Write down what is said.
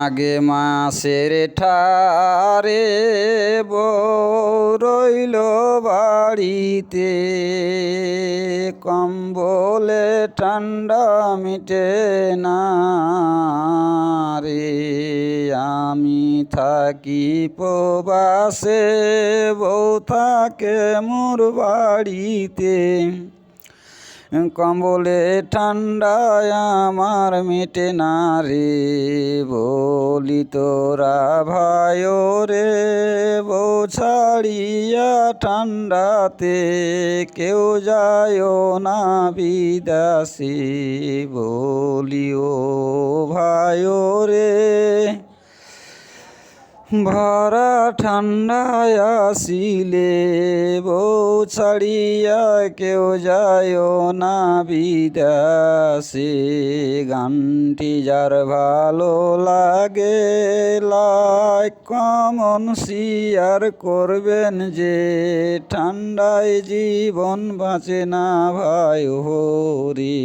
আগে মাসের ঠারে বউ রইল বাড়িতে, কম্বলে ঠান্ডা মিটে না রে। আমি থাকি প্রবাসে, বউ থাকে মোর বাড়িতে, কম্বলে ঠান্ডায় আমার মেটে না রে। বলি তোরা ভাই রে, বউ ছাড়িয়া ঠান্ডাতে কেউ যায়ও না বিদাসে। বলিও ভাই রে, ভরা ঠান্ডায় আসিলে বউ ছাড়িয়া কেউ যায় না বিদাসে। গানটি যার ভালো লাগে লাইক কমেন্ট শেয়ার করবেন যে, ঠান্ডায় জীবন বাঁচে না ভাই হরি।